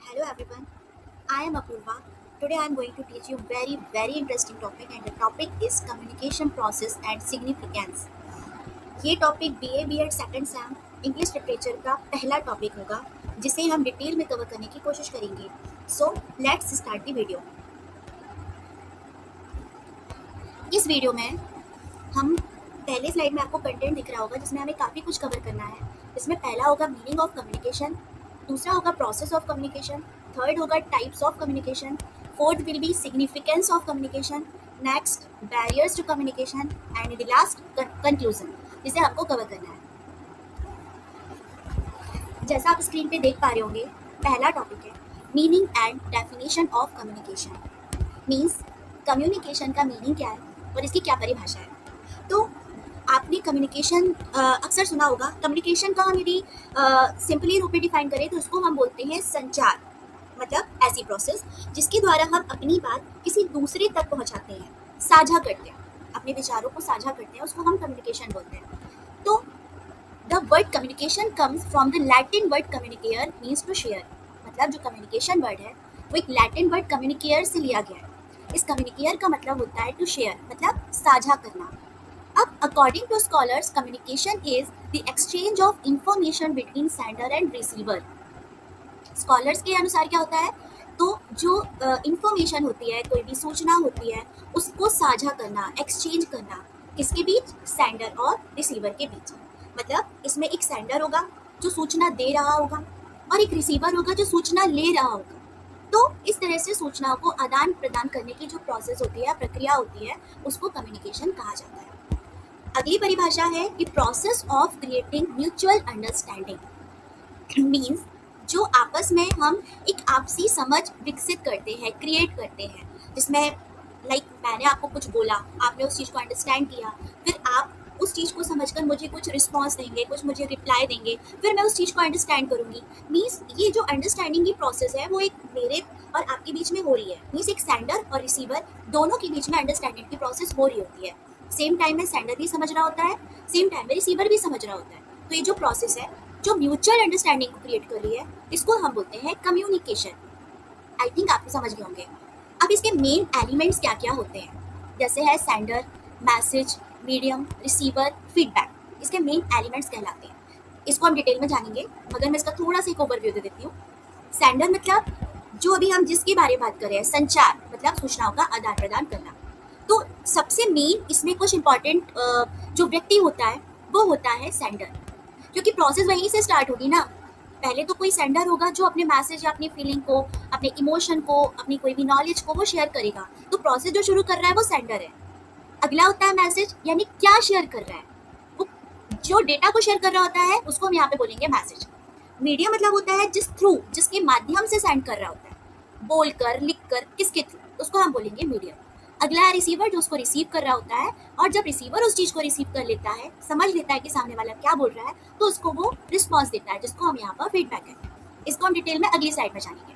Hello everyone, I am Apurva. Today I am going to teach you very interesting topic and the topic is communication process and significance. ये topic BA BEd second sem English literature का पहला topic होगा जिसे हम detail में cover करने की कोशिश करेंगे. So let's start the video. इस वीडियो में हम पहले स्लाइड में आपको कंटेंट दिख रहा होगा जिसमें हमें काफ़ी कुछ कवर करना है. इसमें पहला होगा मीनिंग ऑफ कम्युनिकेशन, दूसरा होगा प्रोसेस ऑफ कम्युनिकेशन, थर्ड होगा types of communication, fourth will be significance of communication, next barriers to communication and the last conclusion जिसे आपको कवर करना है. जैसा आप स्क्रीन पे देख पा रहे होंगे, पहला टॉपिक है meaning and definition of communication. Means communication का मीनिंग क्या है और इसकी क्या परिभाषा है. तो आपने कम्युनिकेशन अक्सर सुना होगा. कम्युनिकेशन का हम यदि सिंपली रूप में डिफाइन करें तो उसको हम बोलते हैं संचार. मतलब ऐसी प्रोसेस जिसके द्वारा हम अपनी बात किसी दूसरे तक पहुंचाते हैं, साझा करते हैं, अपने विचारों को साझा करते हैं, उसको हम कम्युनिकेशन बोलते हैं. तो the word communication comes from the Latin word communicare means to share. मतलब जो कम्युनिकेशन वर्ड है वो एक लैटिन वर्ड कम्युनिकेयर से लिया गया है. इस कम्युनिकेयर का मतलब होता है टू शेयर, मतलब साझा करना. अब according to scholars communication is the exchange of information between sender and receiver. Scholars के अनुसार क्या होता है, तो जो इंफॉर्मेशन होती है, कोई भी सूचना होती है, उसको साझा करना, एक्सचेंज करना, किसके बीच, सेंडर और रिसीवर के बीच. मतलब इसमें एक सेंडर होगा जो सूचना दे रहा होगा और एक रिसीवर होगा जो सूचना ले रहा होगा. तो इस तरह से सूचनाओं को आदान प्रदान करने की जो प्रोसेस होती है, प्रक्रिया होती है, उसको कम्युनिकेशन कहा जाता है. अगली परिभाषा है कि process of creating mutual understanding. Means जो आपस में हम एक आपसी समझ विकसित करते हैं, क्रिएट करते हैं, जिसमें मैंने आपको कुछ बोला, आपने उस चीज़ को अंडरस्टैंड किया, फिर आप उस चीज़ को समझकर मुझे कुछ रिस्पॉन्स देंगे, कुछ मुझे रिप्लाई देंगे, फिर मैं उस चीज़ को अंडरस्टैंड करूँगी. मीन्स ये जो अंडरस्टैंडिंग की प्रोसेस है वो एक मेरे और आपके बीच में हो रही है. मीन्स एक सेंडर और रिसीवर दोनों के बीच में अंडरस्टैंडिंग की प्रोसेस हो रही होती है. सेम टाइम में सेंडर भी समझ रहा होता है, सेम टाइम में रिसीवर भी समझ रहा होता है. तो ये जो प्रोसेस है जो म्यूचुअल अंडरस्टैंडिंग को क्रिएट कर रही है, इसको हम बोलते हैं कम्युनिकेशन. आई थिंक आप समझ गए होंगे. अब इसके मेन एलिमेंट्स क्या क्या होते हैं, जैसे है sender, message, medium, receiver, feedback. इसके मेन एलिमेंट्स कहलाते हैं. इसको हम डिटेल में जानेंगे, मगर मैं इसका थोड़ा सा एक ओवरव्यू दे देती हूँ. सेंडर मतलब जो अभी हम जिसके बारे में बात कर रहे हैं, संचार मतलब सूचनाओं का आदान प्रदान करना. तो सबसे मेन इसमें कुछ इंपॉर्टेंट जो व्यक्ति होता है वो होता है सेंडर, क्योंकि प्रोसेस वहीं से स्टार्ट होगी ना. पहले तो कोई सेंडर होगा जो अपने मैसेज या अपनी फीलिंग को, अपने इमोशन को, अपनी कोई भी नॉलेज को वो शेयर करेगा. तो प्रोसेस जो शुरू कर रहा है वो सेंडर है. अगला होता है मैसेज, यानी क्या शेयर कर रहा है, वो जो डेटा को शेयर कर रहा होता है उसको हम यहाँ पे बोलेंगे मैसेज. मीडिया मतलब होता है जिस थ्रू, जिसके माध्यम से सेंड कर रहा होता है, बोलकर, लिखकर, किसके थ्रू, उसको हम बोलेंगे मीडिया. अगला है रिसीवर जो उसको रिसीव कर रहा होता है, और जब रिसीवर उस चीज़ को रिसीव कर लेता है, समझ लेता है कि सामने वाला क्या बोल रहा है, तो उसको वो रिस्पॉन्स देता है, जिसको हम यहाँ पर फीडबैक कहते हैं. इसको हम डिटेल में अगली स्लाइड में जानेंगे.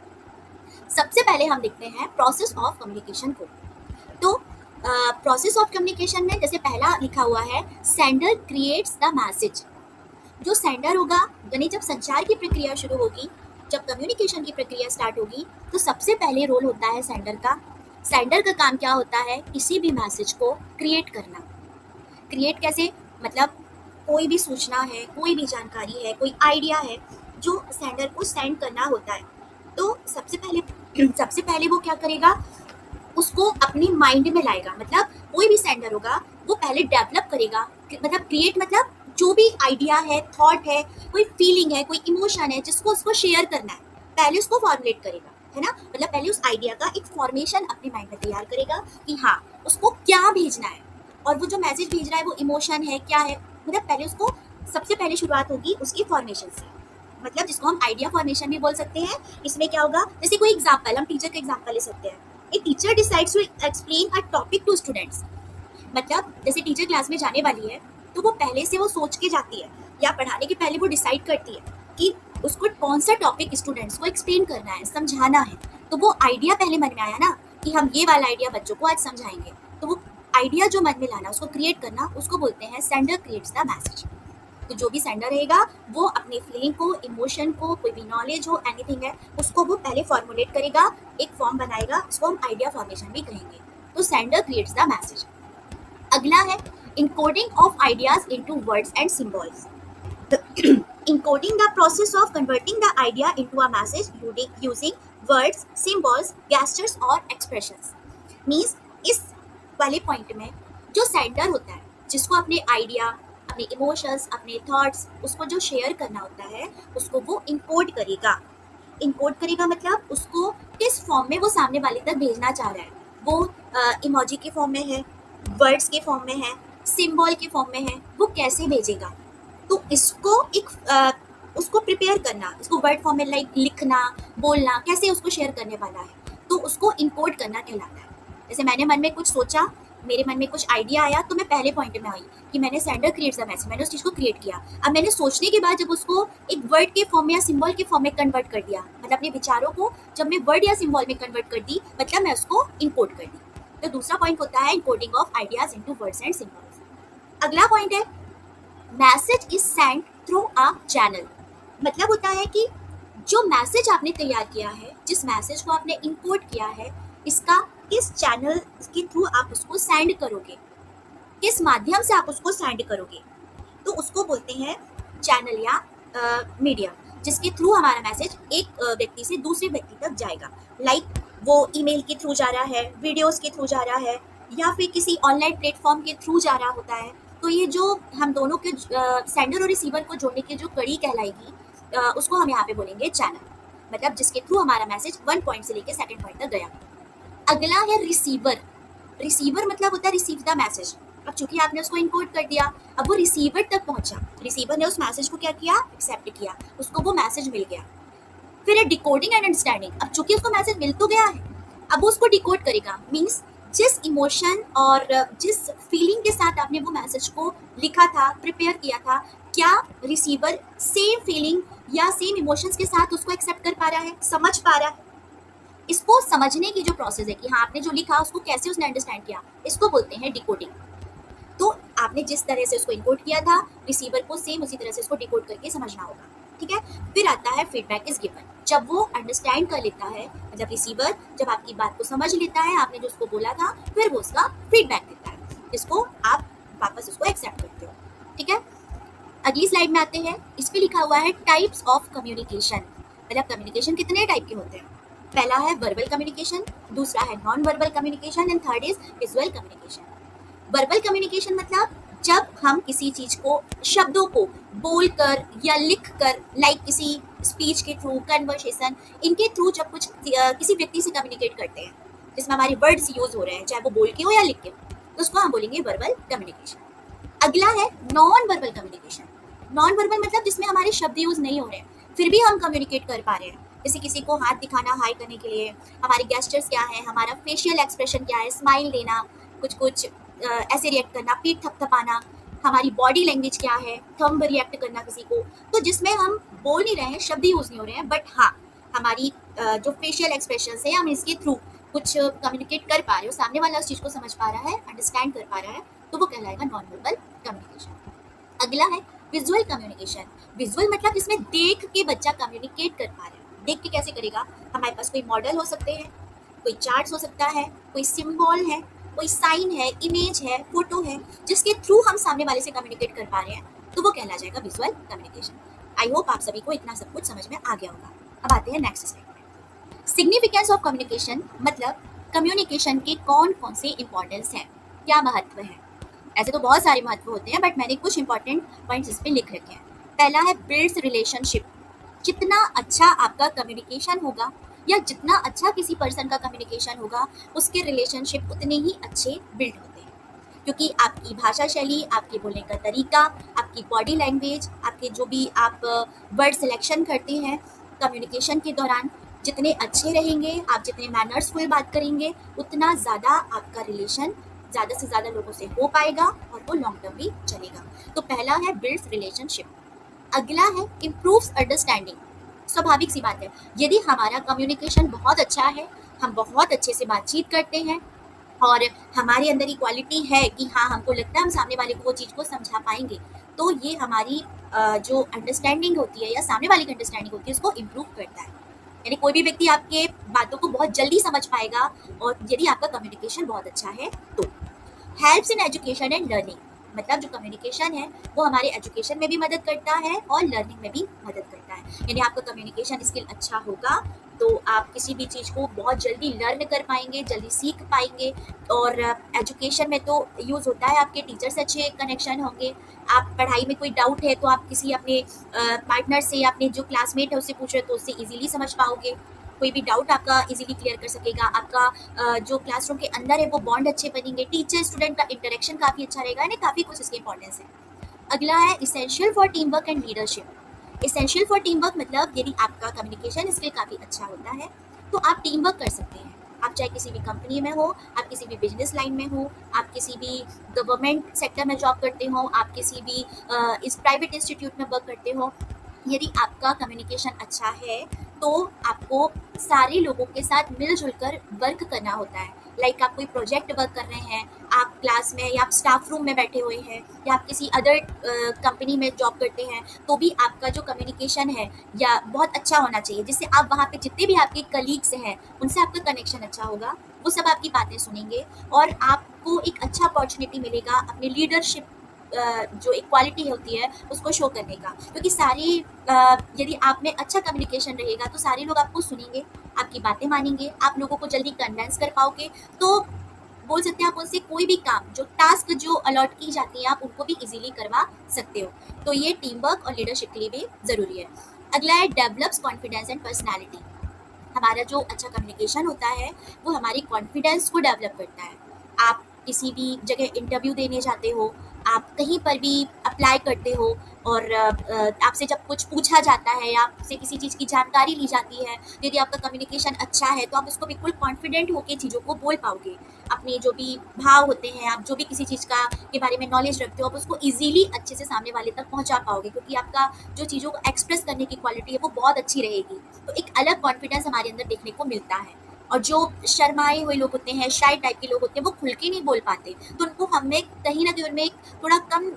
सबसे पहले हम देखते हैं प्रोसेस ऑफ कम्युनिकेशन को. तो प्रोसेस ऑफ कम्युनिकेशन में जैसे पहला लिखा हुआ है सेंडर क्रिएट्स द मैसेज. जो सेंडर होगा, यानी जब संचार की प्रक्रिया शुरू होगी, जब कम्युनिकेशन की प्रक्रिया स्टार्ट होगी, तो सबसे पहले रोल होता है सेंडर का. सेंडर का काम क्या होता है, किसी भी मैसेज को क्रिएट करना. क्रिएट कैसे, मतलब कोई भी सूचना है, कोई भी जानकारी है, कोई आइडिया है जो सेंडर को सेंड करना होता है, तो सबसे पहले वो क्या करेगा, उसको अपने माइंड में लाएगा. मतलब कोई भी सेंडर होगा वो पहले डेवलप करेगा. मतलब क्रिएट मतलब जो भी आइडिया है, थॉट है, कोई फीलिंग है, कोई इमोशन है जिसको उसको शेयर करना है, पहले उसको फॉर्मुलेट करेगा, है ना. मतलब पहले उस आइडिया का एक फॉर्मेशन अपने माइंड में तैयार करेगा कि हाँ उसको क्या भेजना है, और वो जो मैसेज भेज रहा है वो इमोशन है, क्या है. मतलब पहले उसको, सबसे पहले शुरुआत होगी उसकी फॉर्मेशन से, मतलब जिसको हम आइडिया फॉर्मेशन भी बोल सकते हैं. इसमें क्या होगा, जैसे कोई एग्जाम्पल, हम टीचर का एग्जाम्पल ले सकते हैं. A teacher decides to explain a topic to students. मतलब जैसे टीचर क्लास में जाने वाली है तो वो पहले से वो सोच के जाती है, या पढ़ाने के पहले वो डिसाइड करती है कि उसको कौन सा टॉपिक स्टूडेंट्स को एक्सप्लेन करना है, समझाना है. तो वो आइडिया पहले मन में आया ना कि हम ये वाला आइडिया बच्चों को आज समझाएंगे, तो वो आइडिया जो मन में लाना, उसको क्रिएट करना, उसको बोलते हैं सेंडर क्रिएट्स द मैसेज. तो जो भी सेंडर रहेगा वो अपने फीलिंग को, इमोशन को, कोई भी नॉलेज हो, एनीथिंग है, उसको वो पहले फॉर्मुलेट करेगा, एक फॉर्म बनाएगा, उसको हम आइडिया फॉर्मेशन भी कहेंगे। तो सेंडर क्रिएट्स द मैसेज। अगला है encoding of ideas into words and symbols. The encoding the process of converting the idea into a message using words, symbols, gestures और expressions. Means इस वाले पॉइंट में जो सेंडर होता है, जिसको अपने आइडिया, अपने इमोशंस, अपने थॉट्स, उसको जो शेयर करना होता है, उसको वो इनकोड करेगा। इनकोड करेगा मतलब उसको किस फॉर्म में वो सामने वाले तक भेजना चाह रहा है। वो इमोजी के फॉर्म में है, वर्ड्स के फॉर्म में है, सिंबल के फॉर्म में है, वो कैसे भेजेगा। तो इसको उसको प्रिपेयर करना, इसको वर्ड फॉर्म में लाइक लिखना, बोलना, कैसे उसको शेयर करने वाला है, तो उसको इनकोड करना कहलाता है। जैसे मैंने मन में कुछ सोचा, मेरे मन में कुछ आइडिया आया, तो मैं पहले पॉइंट में आई कि मैंने सेंडर क्रिएट्स द मैसेज, मैंने उस चीज़ को क्रिएट किया। अब मैंने सोचने के बाद जब उसको एक वर्ड के फॉर्म में या सिंबल के फॉर्म में कन्वर्ट कर दिया, मतलब अपने विचारों को जब मैं वर्ड या सिंबल में कन्वर्ट कर दी, मतलब मैं उसको इनकोड कर दी। तो दूसरा पॉइंट होता है encoding of ideas into words and symbols. अगला पॉइंट है message is send through a channel. मतलब होता है कि जो मैसेज आपने तैयार किया है, जिस मैसेज को आपने इनकोड किया है, इसका किस चैनल के थ्रू आप उसको सेंड करोगे, किस माध्यम से आप उसको सेंड करोगे, तो उसको बोलते हैं चैनल या मीडियम, जिसके थ्रू हमारा मैसेज एक व्यक्ति से दूसरे व्यक्ति तक जाएगा। लाइक वो ईमेल के थ्रू जा रहा है, वीडियोस के थ्रू जा रहा है, या फिर किसी ऑनलाइन प्लेटफॉर्म के थ्रू जा रहा होता है। तो ये जो हम दोनों के सेंडर और रिसीवर को जोड़ने की जो कड़ी कहलाएगी, उसको हम यहाँ पे बोलेंगे चैनल, मतलब जिसके थ्रू हमारा मैसेज वन पॉइंट से लेकर सेकंड पॉइंट तक गया। अगला है रिसीवर। रिसीवर मतलब होता है रिसीव द मैसेज। अब चूंकि आपने उसको इनकोड कर दिया, अब वो रिसीवर तक पहुंचा, रिसीवर ने उस मैसेज को क्या किया, एक्सेप्ट किया, उसको वो मैसेज मिल गया। फिर है डिकोडिंग एंड अंडरस्टैंडिंग। अब चूंकि उसको मैसेज मिल तो गया है, अब वो उसको डिकोड करेगा। मीन्स जिस इमोशन और जिस फीलिंग के साथ आपने वो मैसेज को लिखा था, प्रिपेयर किया था, क्या रिसीवर सेम फीलिंग या सेम इमोशंस के साथ उसको एक्सेप्ट कर पा रहा है, समझ पा रहा है। इसको समझने की जो प्रोसेस है कि हाँ आपने जो लिखा उसको कैसे उसने अंडरस्टैंड किया, इसको बोलते हैं डिकोडिंग। तो आपने जिस तरह से उसको इनकोड किया था, रिसीवर को सेम उसी तरह से उसको डिकोड करके समझना होगा। ठीक है। फिर आता है फीडबैक इज गिवन। जब वो अंडरस्टैंड कर लेता है, जब रिसीवर जब आपकी बात को समझ लेता है, आपने जो उसको बोला था, फिर वो उसका फीडबैक देता है, जिसको आप वापस उसको एक्सेप्ट करते हो। ठीक है। अगली स्लाइड में आते हैं। इस पे लिखा हुआ है टाइप्स ऑफ कम्युनिकेशन। मतलब कम्युनिकेशन कितने टाइप के होते हैं। पहला है वर्बल कम्युनिकेशन, दूसरा है non verbal communication and third is visual communication. Verbal communication मतलब जब हम किसी चीज को, शब्दों को बोलकर या लिखकर, लाइक किसी स्पीच के थ्रू, कन्वर्सेशन, इनके थ्रू जब कुछ किसी व्यक्ति से कम्युनिकेट करते हैं, जिसमें हमारे वर्ड्स यूज हो रहे हैं, चाहे वो बोल के हो या लिख के, तो उसको हम बोलेंगे वर्बल कम्युनिकेशन। अगला है non verbal communication. Non verbal मतलब जिसमें हमारे शब्द यूज नहीं हो रहे हैं, फिर भी हम कम्युनिकेट कर पा रहे हैं। जैसे किसी को हाथ दिखाना हाई करने के लिए, हमारे गेस्चर्स क्या है, हमारा फेशियल एक्सप्रेशन क्या है, स्माइल देना, कुछ कुछ ऐसे रिएक्ट करना, पीठ थपथपाना, हमारी बॉडी लैंग्वेज क्या है, थंब रिएक्ट करना किसी को, तो जिसमें हम बोल नहीं रहे हैं, शब्द यूज नहीं हो रहे हैं, बट हाँ हमारी जो फेशियल एक्सप्रेशन है, हम इसके थ्रू कुछ कम्युनिकेट कर पा रहे हो, सामने वाला उस चीज़ को समझ पा रहा है, अंडरस्टैंड कर पा रहा है, तो वो कहलाएगा नॉन वर्बल कम्युनिकेशन। अगला है विजुअल कम्युनिकेशन। विजुअल मतलब जिसमें देख के बच्चा कम्युनिकेट कर पा रहा है। देख के कैसे करेगा, हमारे पास कोई मॉडल हो सकते हैं, कोई चार्ट्स हो सकता है, कोई सिंबल है, कोई साइन है, इमेज है, फोटो है, जिसके थ्रू हम सामने वाले से कम्युनिकेट कर पा रहे हैं, तो वो कहला जाएगा विजुअल कम्युनिकेशन। आई होप आप सभी को इतना सब कुछ समझ में आ गया होगा। अब आते हैं नेक्स्ट स्लाइड में। सिग्निफिकेंस ऑफ कम्युनिकेशन मतलब कम्युनिकेशन के कौन कौन से इंपॉर्टेंस हैं, क्या महत्व है। ऐसे तो बहुत सारे महत्व होते हैं, बट मैंने कुछ इंपॉर्टेंट पॉइंट्स इस पे लिख रखे हैं। पहला है बिल्ड्स रिलेशनशिप। जितना अच्छा आपका कम्युनिकेशन होगा या जितना अच्छा किसी पर्सन का कम्युनिकेशन होगा, उसके रिलेशनशिप उतने ही अच्छे बिल्ड होते हैं, क्योंकि आपकी भाषा शैली, आपके बोलने का तरीका, आपकी बॉडी लैंग्वेज, आपके जो भी आप वर्ड सिलेक्शन करते हैं कम्युनिकेशन के दौरान, जितने अच्छे रहेंगे, आप जितने मैनर्सफुल बात करेंगे, उतना ज़्यादा आपका रिलेशन ज़्यादा से ज़्यादा लोगों से हो पाएगा और वो लॉन्ग टर्म भी चलेगा। तो पहला है बिल्ड्स रिलेशनशिप। अगला है इम्प्रूव्स अंडरस्टैंडिंग। स्वाभाविक सी बात है, यदि हमारा कम्युनिकेशन बहुत अच्छा है, हम बहुत अच्छे से बातचीत करते हैं और हमारे अंदर ये क्वालिटी है कि हाँ हमको लगता है हम सामने वाले को वो चीज़ को समझा पाएंगे, तो ये हमारी जो अंडरस्टैंडिंग होती है या सामने वाले की अंडरस्टैंडिंग होती है उसको इम्प्रूव करता है। यानी कोई भी व्यक्ति आपके बातों को बहुत जल्दी समझ पाएगा और यदि आपका कम्युनिकेशन बहुत अच्छा है तो। Helps in education and learning, मतलब जो कम्युनिकेशन है वो हमारे एजुकेशन में भी मदद करता है और लर्निंग में भी मदद करता है। यानी आपका कम्युनिकेशन स्किल अच्छा होगा तो आप किसी भी चीज़ को बहुत जल्दी लर्न कर पाएंगे, जल्दी सीख पाएंगे। और एजुकेशन में तो यूज़ होता है, आपके टीचर से अच्छे कनेक्शन होंगे। आप पढ़ाई में कोई डाउट है तो आप किसी अपने पार्टनर से या अपने जो क्लासमेट है उससे पूछ रहे हो तो उससे इजीली समझ पाओगे, कोई भी डाउट आपका इजीली क्लियर कर सकेगा। आपका जो क्लासरूम के अंदर है वो बॉन्ड अच्छे बनेंगे, टीचर स्टूडेंट का इंटरेक्शन काफ़ी अच्छा रहेगा, यानी काफ़ी कुछ इसके इंपॉर्टेंस है। अगला है essential for team work and leadership. Essential for team work मतलब यदि आपका कम्युनिकेशन स्किल काफ़ी अच्छा होता है तो आप टीम वर्क कर सकते हैं। आप चाहे किसी भी कंपनी में हो, आप किसी भी बिजनेस लाइन में हो, आप किसी भी गवर्नमेंट सेक्टर में जॉब करते हो, आप किसी भी इस प्राइवेट इंस्टीट्यूट में वर्क करते हो, यदि आपका कम्युनिकेशन अच्छा है तो आपको सारे लोगों के साथ मिलजुल कर वर्क करना होता है। लाइक आप कोई प्रोजेक्ट वर्क कर रहे हैं, आप क्लास में या आप स्टाफ रूम में बैठे हुए हैं या आप किसी अदर कंपनी में जॉब करते हैं तो भी आपका जो कम्युनिकेशन है या बहुत अच्छा होना चाहिए, जिससे आप वहाँ पे जितने भी आपके कलीग्स हैं उनसे आपका कनेक्शन अच्छा होगा, वो सब आपकी बातें सुनेंगे और आपको एक अच्छा अपॉर्चुनिटी मिलेगा अपने लीडरशिप जो एक क्वालिटी होती है उसको शो करने का। क्योंकि सारी यदि आप में अच्छा कम्युनिकेशन रहेगा तो सारे लोग आपको सुनेंगे, आपकी बातें मानेंगे, आप लोगों को जल्दी कन्विंस कर पाओगे, तो बोल सकते हैं आप उनसे कोई भी काम जो टास्क जो अलॉट की जाती है आप उनको भी इजीली करवा सकते हो। तो ये टीम वर्क और लीडरशिप के लिए भी ज़रूरी है। अगला है डेवलप्स कॉन्फिडेंस एंड पर्सनैलिटी। हमारा जो अच्छा कम्युनिकेशन होता है वो हमारी कॉन्फिडेंस को डेवलप करता है। आप किसी भी जगह इंटरव्यू देने जाते हो, आप कहीं पर भी अप्लाई करते हो और आपसे जब कुछ पूछा जाता है या आपसे किसी चीज़ की जानकारी ली जाती है, यदि आपका कम्युनिकेशन अच्छा है तो आप उसको बिल्कुल कॉन्फिडेंट होकर चीज़ों को बोल पाओगे। अपने जो भी भाव होते हैं, आप जो भी किसी चीज़ का के बारे में नॉलेज रखते हो, आप उसको ईजिली अच्छे से सामने वाले तक पहुंचा पाओगे क्योंकि आपका जो चीज़ों को एक्सप्रेस करने की क्वालिटी है वो बहुत अच्छी रहेगी। तो एक अलग कॉन्फिडेंस हमारे अंदर देखने को मिलता है। और जो शर्माए हुए लोग होते हैं, शाय टाइप के लोग होते हैं, वो खुल के नहीं बोल पाते, तो उनको हमें कहीं ना कहीं उनमें एक थोड़ा कम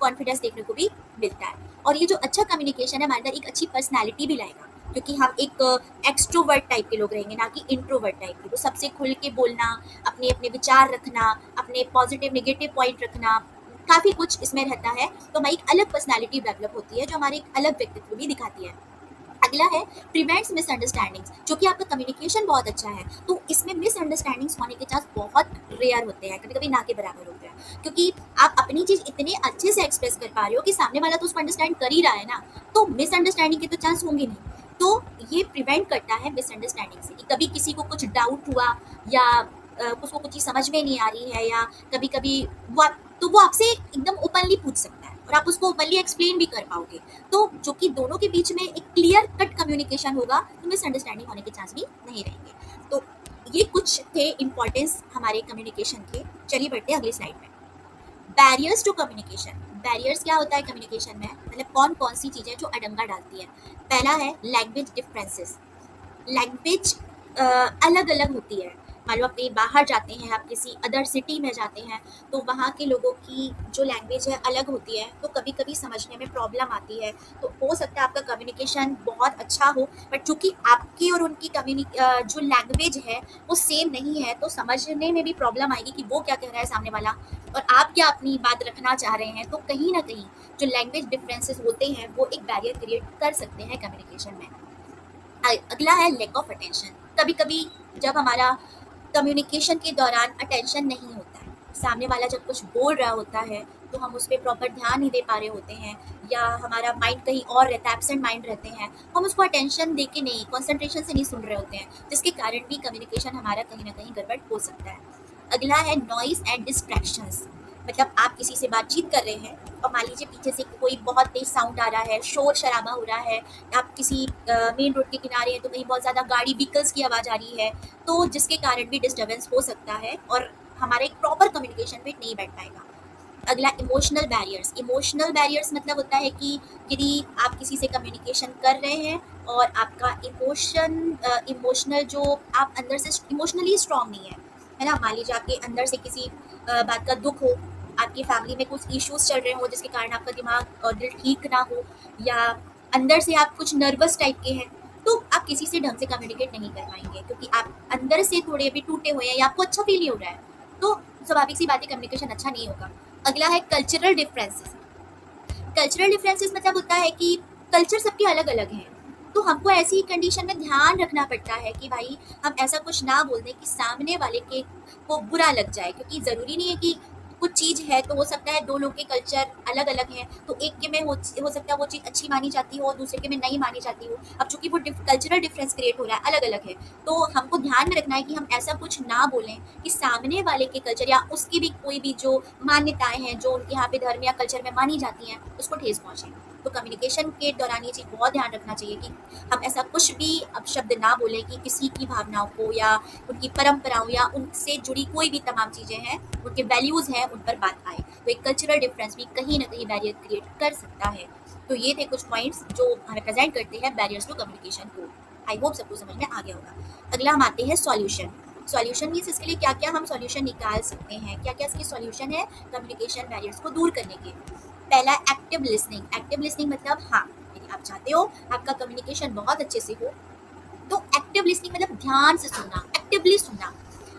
कॉन्फिडेंस देखने को भी मिलता है। और ये जो अच्छा कम्युनिकेशन है हमारे अंदर एक अच्छी पर्सनैलिटी भी लाएगा क्योंकि हम एक एक्सट्रोवर्ट टाइप के लोग रहेंगे, ना कि इंट्रोवर्ट टाइप के। तो सबसे खुल के बोलना, अपने अपने विचार रखना, अपने पॉजिटिव नेगेटिव पॉइंट रखना, काफ़ी कुछ इसमें रहता है। तो हमारी एक अलग पर्सनैलिटी डेवलप होती है जो हमारे एक अलग व्यक्तित्व भी दिखाती है। अगला है प्रिवेंट्स मिसअंडरस्टैंडिंग्स। जो कि आपका कम्युनिकेशन बहुत अच्छा है तो इसमें मिसअंडरस्टैंडिंग्स होने के चांस बहुत रेयर होते हैं, कभी कभी ना के बराबर होते हैं, क्योंकि आप अपनी चीज़ इतने अच्छे से एक्सप्रेस कर पा रहे हो कि सामने वाला तो उसको अंडरस्टैंड कर ही रहा है ना, तो मिसअंडरस्टैंडिंग के तो चांस होंगे नहीं। तो ये प्रिवेंट करता है मिसअंडरस्टैंडिंग से कि कभी किसी को कुछ डाउट हुआ या उसको कुछ चीज़ समझ में नहीं आ रही है या कभी कभी वो आपसे एकदम ओपनली पूछ सकता है और आप उसको ओपनली एक्सप्लेन भी कर पाओगे। तो जो कि दोनों के बीच में एक क्लियर कट कम्युनिकेशन होगा तो मिसअंडरस्टैंडिंग होने के चांस भी नहीं रहेंगे। तो ये कुछ थे इंपॉर्टेंस हमारे कम्युनिकेशन के। चलिए बढ़ते हैं अगली स्लाइड में। Barriers to communication. बैरियर्स क्या होता है कम्युनिकेशन में, मतलब कौन कौन सी चीज़ें जो अडंगा डालती है। पहला है लैंग्वेज डिफरेंसेस। लैंग्वेज अलग अलग होती है। मान लो आप कहीं बाहर जाते हैं, आप किसी अदर सिटी में जाते हैं तो वहाँ के लोगों की जो लैंग्वेज है अलग होती है, तो कभी कभी समझने में प्रॉब्लम आती है। तो हो सकता है आपका कम्युनिकेशन बहुत अच्छा हो बट चूँकि आपकी और उनकी जो लैंग्वेज है वो सेम नहीं है तो समझने में भी प्रॉब्लम आएगी कि वो क्या कह रहा है सामने वाला और आप क्या अपनी बात रखना चाह रहे हैं। तो कहीं ना कहीं जो लैंग्वेज डिफरेंसेस होते हैं वो एक बैरियर क्रिएट कर सकते हैं कम्युनिकेशन में। अगला है लैक ऑफ अटेंशन। कभी कभी जब हमारा कम्युनिकेशन के दौरान अटेंशन नहीं होता है, सामने वाला जब कुछ बोल रहा होता है तो हम उस पर प्रॉपर ध्यान नहीं दे पा रहे होते हैं या हमारा माइंड कहीं और रहता है, एब्सेंट माइंड रहते हैं, हम उसको अटेंशन दे के नहीं, कॉन्सेंट्रेशन से नहीं सुन रहे होते हैं, जिसके कारण भी कम्युनिकेशन हमारा कहीं ना कहीं गड़बड़ हो सकता है। अगला है नॉइस एंड डिस्ट्रैक्शंस। मतलब आप किसी से बातचीत कर रहे हैं और मान लीजिए पीछे से कोई बहुत तेज साउंड आ रहा है, शोर शराबा हो रहा है, आप किसी मेन रोड के किनारे हैं तो कहीं बहुत ज़्यादा गाड़ी व्हीकल्स की आवाज़ आ रही है, तो जिसके कारण भी डिस्टर्बेंस हो सकता है और हमारा एक प्रॉपर कम्युनिकेशन भी नहीं बैठ पाएगा। अगला इमोशनल बैरियर्स। इमोशनल बैरियर्स मतलब होता है कि यदि आप किसी से कम्युनिकेशन कर रहे हैं और आपका इमोशनल जो आप अंदर से इमोशनली स्ट्रांग नहीं है, है ना। मान लीजिए आपके अंदर से किसी बात का दुख हो, आपकी फैमिली में कुछ इश्यूज चल रहे हो जिसके कारण आपका दिमाग और दिल ठीक ना हो, या अंदर से आप कुछ नर्वस टाइप के हैं, तो आप किसी से ढंग से कम्युनिकेट नहीं कर पाएंगे, क्योंकि आप अंदर से थोड़े भी टूटे हुए हैं या आपको अच्छा फील नहीं हो रहा है, तो स्वाभाविक सी बात है कम्युनिकेशन अच्छा नहीं होगा। अगला है कल्चरल डिफरेंसेस। कल्चरल डिफरेंसेस मतलब होता है कि कल्चर सबके अलग अलग हैं, तो हमको ऐसी कंडीशन में ध्यान रखना पड़ता है कि भाई हम ऐसा कुछ ना बोल दें कि सामने वाले के को बुरा लग जाए, क्योंकि ज़रूरी नहीं है कि कुछ चीज़ है तो हो सकता है दो लोग के कल्चर अलग अलग हैं, तो एक के में हो सकता है वो चीज़ अच्छी मानी जाती हो और दूसरे के में नहीं मानी जाती हो। अब चूंकि वो कल्चरल डिफरेंस क्रिएट हो रहा है, अलग अलग है, तो हमको ध्यान में रखना है कि हम ऐसा कुछ ना बोलें कि सामने वाले के कल्चर या उसकी भी कोई भी जो मान्यताएं हैं जो उनके यहाँ पे धर्म या कल्चर में मानी जाती हैं उसको ठेस पहुँचे। तो कम्युनिकेशन के दौरान ये चीज़ बहुत ध्यान रखना चाहिए कि हम ऐसा कुछ भी अब शब्द ना बोलें कि किसी की भावनाओं को या उनकी परंपराओं या उनसे जुड़ी कोई भी तमाम चीज़ें हैं, उनके वैल्यूज़ हैं, उन पर बात आए। तो एक कल्चरल डिफरेंस भी कहीं ना कहीं बैरियर क्रिएट कर सकता है। तो ये थे कुछ पॉइंट्स जो हमें प्रेजेंट करते हैं बैरियर्स टू कम्युनिकेशन को। आई होप सबको समझ में आ गया होगा। अगला हम आते हैं सॉल्यूशन। सॉल्यूशन मीन्स इसके लिए क्या क्या हम सॉल्यूशन निकाल सकते हैं, क्या क्या इसके सॉल्यूशन है कम्युनिकेशन बैरियर्स को दूर करने के। पहला एक्टिव लिसनिंग। एक्टिव लिसनिंग मतलब हाँ, यदि आप चाहते हो आपका कम्युनिकेशन बहुत अच्छे से हो तो एक्टिव लिसनिंग मतलब ध्यान से सुनना, एक्टिवली सुनना,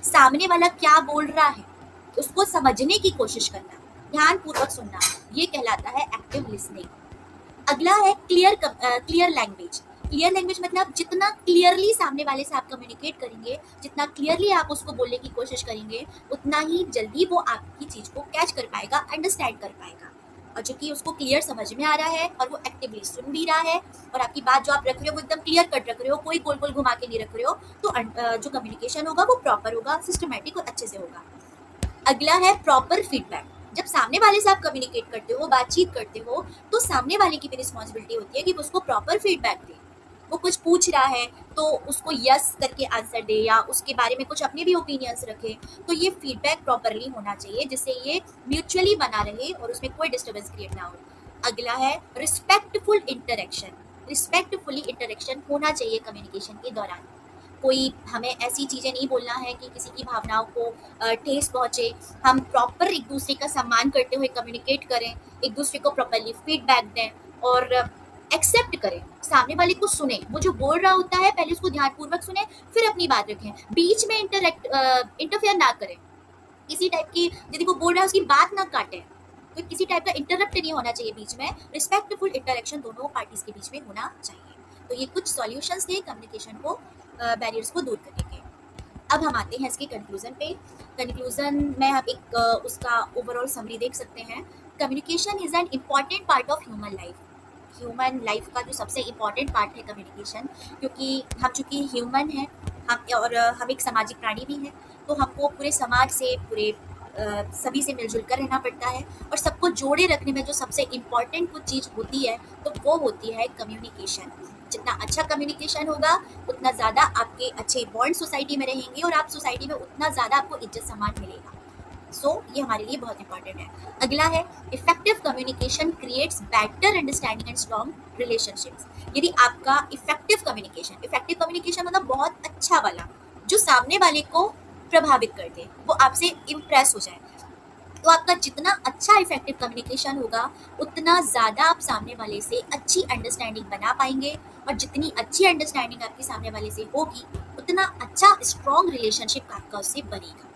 सामने वाला क्या बोल रहा है उसको समझने की कोशिश करना, ध्यान पूर्वक सुनना, ये कहलाता है एक्टिव लिसनिंग। अगला है क्लियर लैंग्वेज। क्लियर लैंग्वेज मतलब जितना क्लियरली सामने वाले से आप कम्युनिकेट करेंगे, जितना क्लियरली आप उसको बोलने की कोशिश करेंगे, उतना ही जल्दी वो आपकी चीज़ को कैच कर पाएगा, अंडरस्टैंड कर पाएगा। और चूंकि उसको क्लियर समझ में आ रहा है और वो एक्टिवली सुन भी रहा है और आपकी बात जो आप रख रहे हो वो एकदम क्लियर कट रख रहे हो, कोई गोल गोल घुमा के नहीं रख रहे हो, तो जो कम्युनिकेशन होगा वो प्रॉपर होगा, सिस्टमेटिक और अच्छे से होगा। अगला है प्रॉपर फीडबैक। जब सामने वाले से आप कम्युनिकेट करते हो, बातचीत करते हो, तो सामने वाले की भी रिस्पॉन्सिबिलिटी होती है कि उसको प्रॉपर फीडबैक दे। वो कुछ पूछ रहा है तो उसको यस करके आंसर दे या उसके बारे में कुछ अपने भी ओपिनियंस रखे। तो ये फीडबैक प्रॉपरली होना चाहिए जिससे ये म्यूचुअली बना रहे और उसमें कोई डिस्टर्बेंस क्रिएट ना हो। अगला है रिस्पेक्टफुल इंटरेक्शन। रिस्पेक्टफुली इंटरेक्शन होना चाहिए कम्युनिकेशन के दौरान। कोई हमें ऐसी चीज़ें नहीं बोलना है कि किसी की भावनाओं को ठेस पहुँचे। हम प्रॉपर एक दूसरे का सम्मान करते हुए कम्युनिकेट करें, एक दूसरे को प्रॉपरली फीडबैक दें और एक्सेप्ट करें, सामने वाले को सुने, वो जो बोल रहा होता है पहले उसको ध्यानपूर्वक सुने, फिर अपनी बात रखें, बीच में इंटरफेयर ना करें, किसी टाइप की यदि वो बोल रहा है उसकी बात ना काटें, तो किसी टाइप का इंटरप्ट नहीं होना चाहिए बीच में। रिस्पेक्टफुल इंटरेक्शन दोनों पार्टीज के बीच में होना चाहिए। तो ये कुछ सॉल्यूशंस थे कम्युनिकेशन को बैरियर्स को दूर करने के। अब हम आते हैं इसके कंक्लूजन पे। कंक्लूजन में आप एक उसका ओवरऑल समरी देख सकते हैं। Communication is an important part of human life. Human life का जो सबसे इम्पॉर्टेंट पार्ट है कम्युनिकेशन, क्योंकि हम चूँकि ह्यूमन हैं, हम एक सामाजिक प्राणी भी हैं, तो हमको पूरे समाज से पूरे सभी से मिलजुल कर रहना पड़ता है और सबको जोड़े रखने में जो सबसे इम्पॉर्टेंट कुछ चीज़ होती है तो वो होती है कम्युनिकेशन। जितना अच्छा कम्युनिकेशन होगा उतना ज़्यादा आपके अच्छे बॉन्ड सोसाइटी में रहेंगे और आप सोसाइटी में उतना ज़्यादा आपको इज्जत सम्मान मिलेगा। ये हमारे लिए बहुत इंपॉर्टेंट है। अगला है effective communication creates better understanding and strong relationships. यदि आपका इफेक्टिव कम्युनिकेशन मतलब बहुत अच्छा वाला, जो सामने वाले को प्रभावित कर दे, वो आपसे इम्प्रेस हो जाए, तो आपका जितना अच्छा इफेक्टिव कम्युनिकेशन होगा उतना ज़्यादा आप सामने वाले से अच्छी अंडरस्टैंडिंग बना पाएंगे और जितनी अच्छी अंडरस्टैंडिंग आपके सामने वाले से होगी उतना अच्छा स्ट्रॉन्ग रिलेशनशिप आपका उससे बनेगा।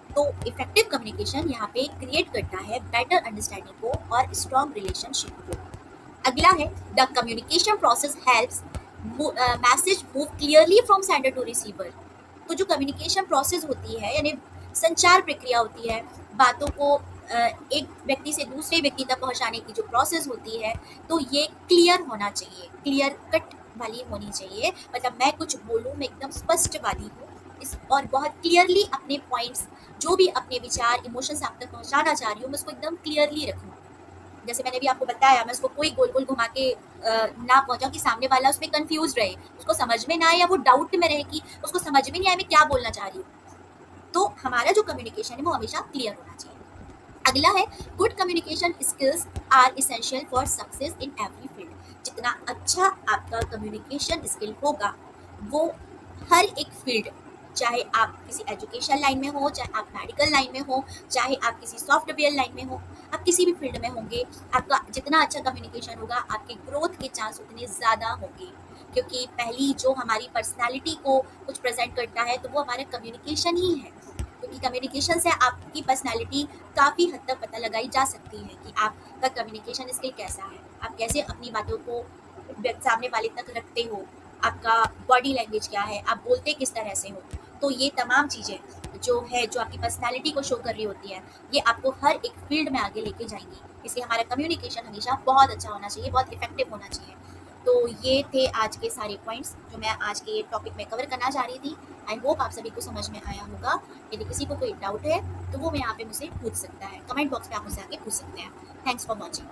तो इफेक्टिव कम्युनिकेशन यहाँ पे क्रिएट करता है बेटर अंडरस्टैंडिंग को और स्ट्रॉन्ग रिलेशनशिप को। अगला है the communication process helps message move clearly from sender to receiver. तो जो कम्युनिकेशन प्रोसेस होती है यानी संचार प्रक्रिया होती है, बातों को एक व्यक्ति से दूसरे व्यक्ति तक पहुंचाने की जो प्रोसेस होती है, तो ये क्लियर होना चाहिए, क्लियर कट वाली होनी चाहिए। मतलब मैं कुछ बोलूँ मैं एकदम स्पष्ट वाली हूँ और बहुत क्लियरली अपने पॉइंट्स, जो भी अपने विचार इमोशंस आप तक पहुंचाना चाह रही हूँ मैं उसको एकदम क्लियरली रखूँ। जैसे मैंने भी आपको बताया, मैं उसको कोई गोल गोल घुमा के ना पहुंचाऊँ कि सामने वाला उसमें कंफ्यूज रहे, उसको समझ में ना आए या वो डाउट में रहे कि उसको समझ में नहीं आए मैं क्या बोलना चाह रही हूँ। तो हमारा जो कम्युनिकेशन है वो हमेशा क्लियर होना चाहिए। अगला है good communication skills are essential for success in every field. जितना अच्छा आपका कम्युनिकेशन स्किल होगा वो हर एक फील्ड चाहे आप किसी एजुकेशन लाइन में हो, चाहे आप मेडिकल लाइन में हो, चाहे आप किसी सॉफ्टवेयर लाइन में हो, आप किसी भी फील्ड में होंगे, आपका जितना अच्छा कम्युनिकेशन होगा आपके ग्रोथ के चांस उतने ज़्यादा होंगे। क्योंकि पहली जो हमारी पर्सनालिटी को कुछ प्रेजेंट करता है तो वो हमारा कम्युनिकेशन ही है। क्योंकि कम्युनिकेशन से आपकी पर्सनालिटी काफ़ी हद तक पता लगाई जा सकती है कि आपका कम्युनिकेशन स्किल कैसा है, आप कैसे अपनी बातों को सामने वाले तक रखते हो, आपका बॉडी लैंग्वेज क्या है, आप बोलते किस तरह से हो। तो ये तमाम चीज़ें जो है जो आपकी पर्सनालिटी को शो कर रही होती है, ये आपको हर एक फील्ड में आगे लेके जाएंगी। इसलिए हमारा कम्युनिकेशन हमेशा बहुत अच्छा होना चाहिए, बहुत इफेक्टिव होना चाहिए। तो ये थे आज के सारे पॉइंट्स जो मैं आज के टॉपिक में कवर करना चाह रही थी। आई होप आप सभी को समझ में आया होगा। यदि किसी को कोई डाउट है तो वो मैं यहाँ पे मुझसे पूछ सकता है, कमेंट बॉक्स में आप मुझसे आके पूछ सकते हैं। Thanks for watching.